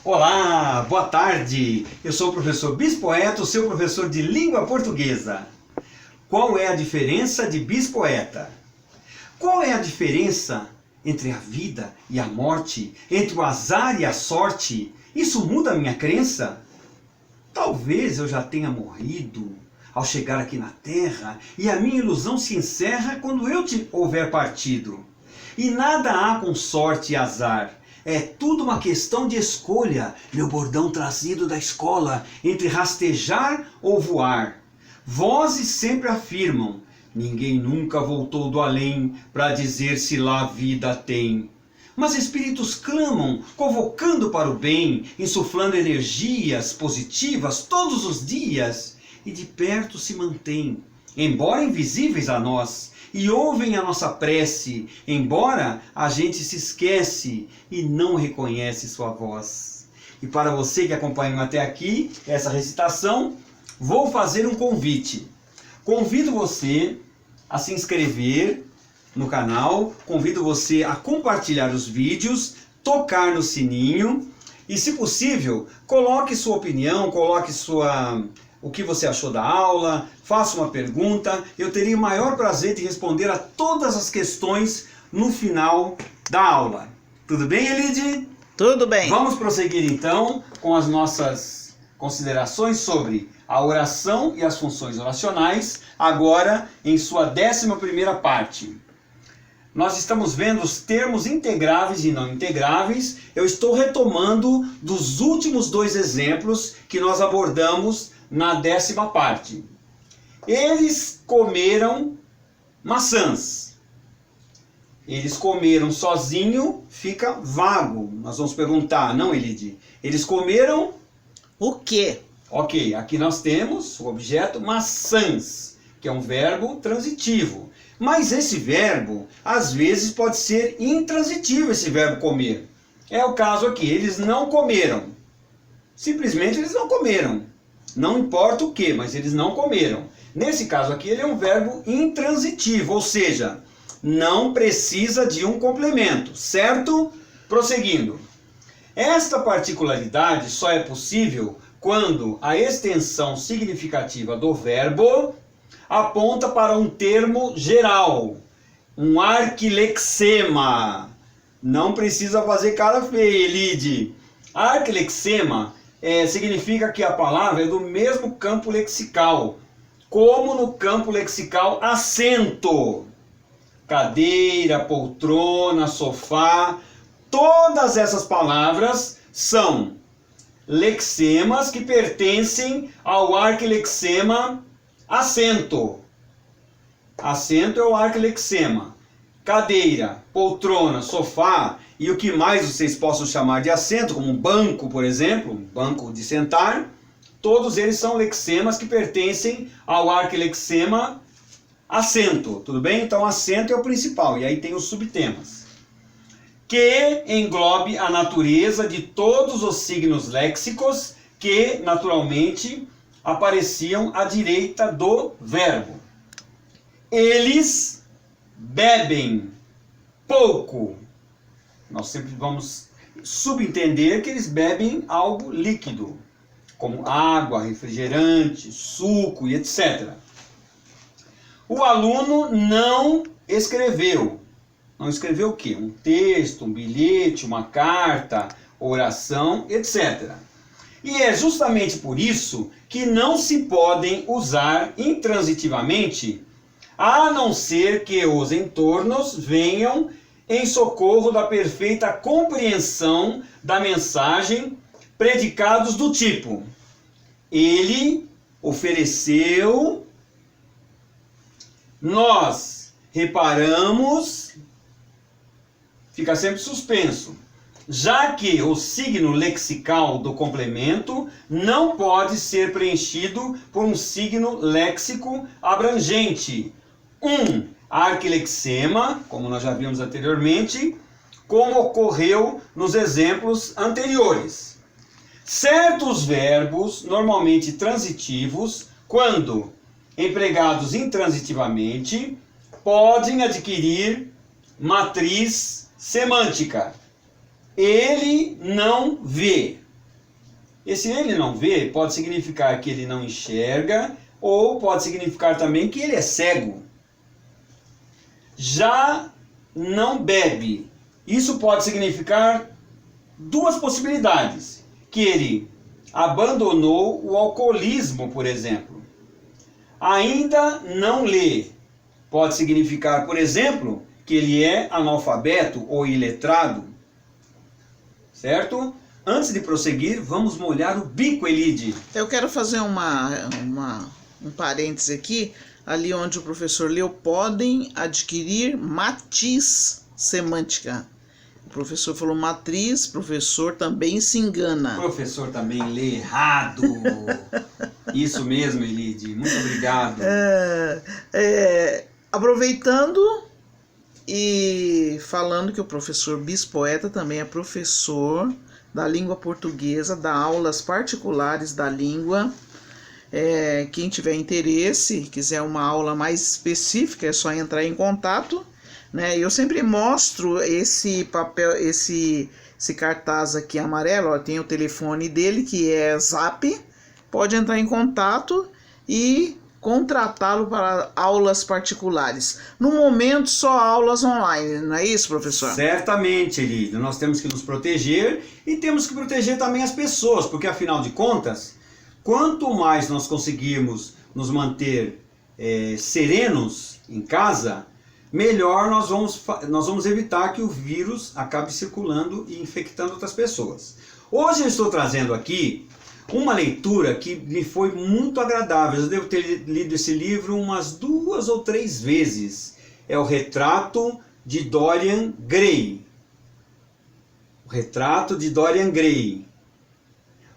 Olá, boa tarde. Eu sou o professor Bispoeta, o seu professor de língua portuguesa. Qual é a diferença de bispoeta? Qual é a diferença entre a vida e a morte, entre o azar e a sorte? Isso muda a minha crença? Talvez eu já tenha morrido ao chegar aqui na Terra e a minha ilusão se encerra quando eu houver partido. E nada há com sorte e azar. É tudo uma questão de escolha, meu bordão trazido da escola, entre rastejar ou voar. Vozes sempre afirmam, ninguém nunca voltou do além para dizer se lá vida tem. Mas espíritos clamam, convocando para o bem, insuflando energias positivas todos os dias, e de perto se mantêm, embora invisíveis a nós, e ouvem a nossa prece, embora a gente se esquece e não reconhece sua voz. E para você que acompanhou até aqui essa recitação, vou fazer um convite. Convido você a se inscrever no canal, convido você a compartilhar os vídeos, tocar no sininho e, se possível, coloque sua opinião, coloque o que você achou da aula, faça uma pergunta. Eu teria o maior prazer de responder a todas as questões no final da aula. Tudo bem, Elide? Tudo bem. Vamos prosseguir então com as nossas considerações sobre a oração e as funções oracionais, agora em sua 11ª parte. Nós estamos vendo os termos integráveis e não integráveis. Eu estou retomando dos últimos 2 exemplos que nós abordamos na 10ª parte. Eles comeram maçãs. Eles comeram sozinho, fica vago. Nós vamos perguntar, não, Elide? Eles comeram o quê? Ok, aqui nós temos o objeto maçãs, que é um verbo transitivo. Mas esse verbo, às vezes, pode ser intransitivo, esse verbo comer. É o caso aqui, eles não comeram. Simplesmente eles não comeram. Não importa o que, mas eles não comeram. Nesse caso aqui, ele é um verbo intransitivo, ou seja, não precisa de um complemento, certo? Prosseguindo. Esta particularidade só é possível quando a extensão significativa do verbo aponta para um termo geral, um arquilexema. Não precisa fazer cara feia, Elide. Arquilexema significa que a palavra é do mesmo campo lexical, como no campo lexical assento. Cadeira, poltrona, sofá, todas essas palavras são lexemas que pertencem ao arquilexema assento. Assento é o arquilexema. Cadeira, poltrona, sofá e o que mais vocês possam chamar de assento, como um banco, por exemplo, um banco de sentar, todos eles são lexemas que pertencem ao arquilexema assento, tudo bem? Então assento é o principal, e aí tem os subtemas. Que englobe a natureza de todos os signos léxicos que, naturalmente, apareciam à direita do verbo. Eles bebem pouco. Nós sempre vamos subentender que eles bebem algo líquido, como água, refrigerante, suco e etc. O aluno não escreveu. Não escreveu o quê? Um texto, um bilhete, uma carta, oração, etc. E é justamente por isso que não se podem usar intransitivamente, a não ser que os entornos venham em socorro da perfeita compreensão da mensagem, predicados do tipo: ele ofereceu, nós reparamos, fica sempre suspenso, já que o signo lexical do complemento não pode ser preenchido por um signo léxico abrangente. Um arquilexema, como nós já vimos anteriormente, como ocorreu nos exemplos anteriores. Certos verbos, normalmente transitivos, quando empregados intransitivamente, podem adquirir matriz semântica. Ele não vê. Esse ele não vê pode significar que ele não enxerga, ou pode significar também que ele é cego. Já não bebe. Isso pode significar duas possibilidades. Que ele abandonou o alcoolismo, por exemplo. Ainda não lê. Pode significar, por exemplo, que ele é analfabeto ou iletrado. Certo? Antes de prosseguir, vamos molhar o bico, Elide. Eu quero fazer um parêntese aqui, ali onde o professor leu, podem adquirir matiz semântica. O professor falou matriz, professor também se engana. O professor também lê errado. Isso mesmo, Elide. Muito obrigado. Aproveitando e falando que o professor Bispoeta também é professor da língua portuguesa, dá aulas particulares da língua. Quem tiver interesse, quiser uma aula mais específica, é só entrar em contato, né? Eu sempre mostro esse papel, esse cartaz aqui amarelo, ó, tem o telefone dele que é Zap, pode entrar em contato e contratá-lo para aulas particulares. No momento, só aulas online, não é isso, professor? Certamente, Elide. Nós temos que nos proteger e temos que proteger também as pessoas, porque afinal de contas, quanto mais nós conseguirmos nos manter serenos em casa, melhor nós vamos evitar que o vírus acabe circulando e infectando outras pessoas. Hoje eu estou trazendo aqui uma leitura que me foi muito agradável. Eu devo ter lido esse livro umas 2 ou 3 vezes. É o Retrato de Dorian Gray. O Retrato de Dorian Gray.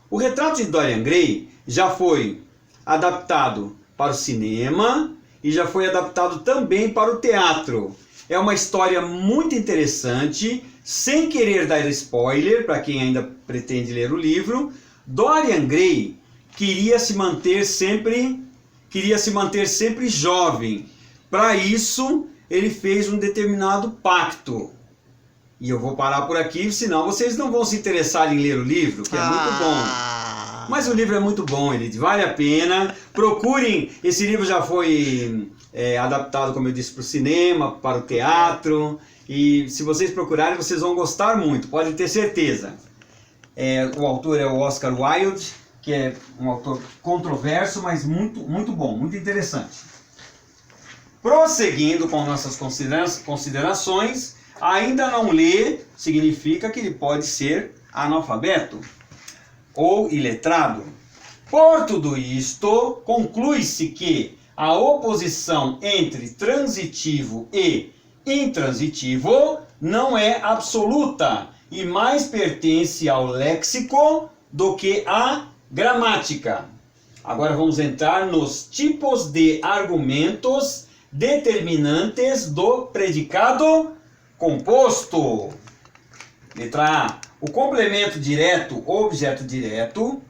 O Retrato de Dorian Gray já foi adaptado para o cinema e já foi adaptado também para o teatro. É uma história muito interessante, sem querer dar spoiler para quem ainda pretende ler o livro. Dorian Gray queria se manter sempre jovem. Para isso, ele fez um determinado pacto. E eu vou parar por aqui, senão vocês não vão se interessar em ler o livro, que é muito bom. Mas o livro é muito bom, Elide, vale a pena. Procurem, esse livro já foi adaptado, como eu disse, para o cinema, para o teatro. E se vocês procurarem, vocês vão gostar muito, podem ter certeza. O autor é o Oscar Wilde, que é um autor controverso, mas muito, muito bom, muito interessante. Prosseguindo com nossas considerações, ainda não lê significa que ele pode ser analfabeto ou iletrado. Por tudo isto, conclui-se que a oposição entre transitivo e intransitivo não é absoluta e mais pertence ao léxico do que à gramática. Agora vamos entrar nos tipos de argumentos determinantes do predicado composto. Letra A. O complemento direto ou objeto direto.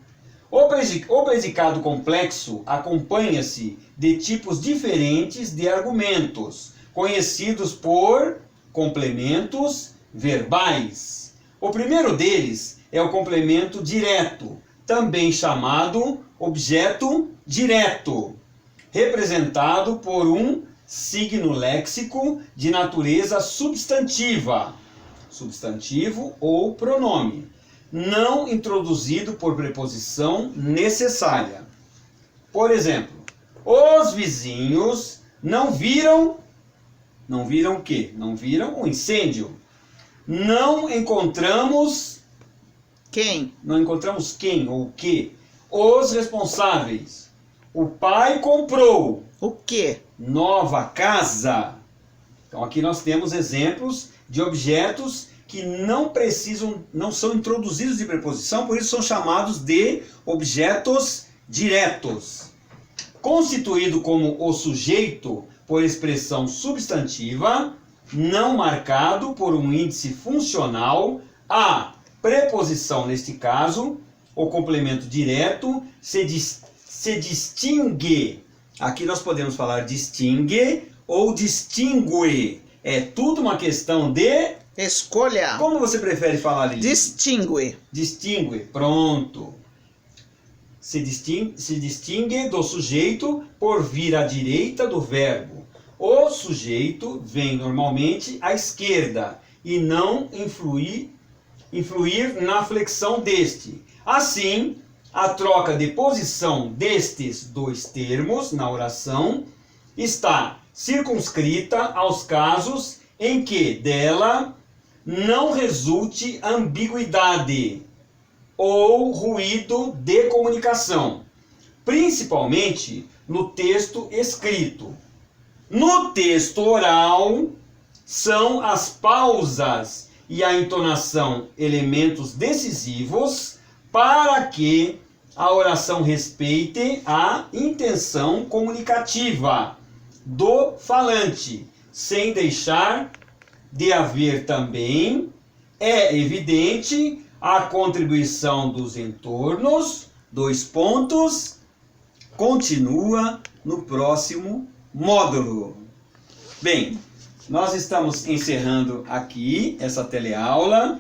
O predicado complexo acompanha-se de tipos diferentes de argumentos, conhecidos por complementos verbais. O primeiro deles é o complemento direto, também chamado objeto direto, representado por um signo léxico de natureza substantiva, substantivo ou pronome, não introduzido por preposição necessária. Por exemplo, os vizinhos não viram o quê? Não viram o incêndio. Não encontramos quem? Não encontramos quem ou o que? Os responsáveis. O pai comprou o quê? Nova casa. Então aqui nós temos exemplos de objetos que não são introduzidos de preposição, por isso são chamados de objetos diretos. Constituído como o sujeito por expressão substantiva, não marcado por um índice funcional, a preposição, neste caso, o complemento direto, se distingue. Aqui nós podemos falar distingue ou distingue. É tudo uma questão de escolha. Como você prefere falar, Lili? Distingue. Distingue, pronto. se distingue do sujeito por vir à direita do verbo. O sujeito vem normalmente à esquerda e não influir na flexão deste. Assim, a troca de posição destes dois termos na oração está circunscrita aos casos em que dela não resulte ambiguidade ou ruído de comunicação, principalmente no texto escrito. No texto oral, são as pausas e a entonação elementos decisivos para que a oração respeite a intenção comunicativa do falante, sem deixar de haver também, é evidente, a contribuição dos entornos, continua no próximo módulo. Bem, nós estamos encerrando aqui essa teleaula.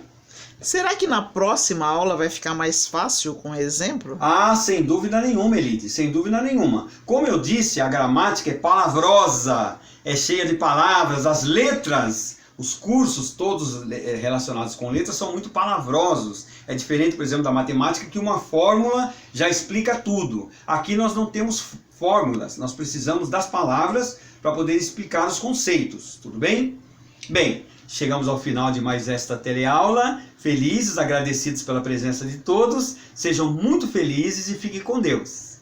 Será que na próxima aula vai ficar mais fácil com exemplo? Ah, sem dúvida nenhuma, Elite, sem dúvida nenhuma. Como eu disse, a gramática é palavrosa, é cheia de palavras, as letras, os cursos todos relacionados com letras são muito palavrosos. É diferente, por exemplo, da matemática, que uma fórmula já explica tudo. Aqui nós não temos fórmulas, nós precisamos das palavras para poder explicar os conceitos, tudo bem? Bem, chegamos ao final de mais esta teleaula, felizes, agradecidos pela presença de todos, sejam muito felizes e fiquem com Deus.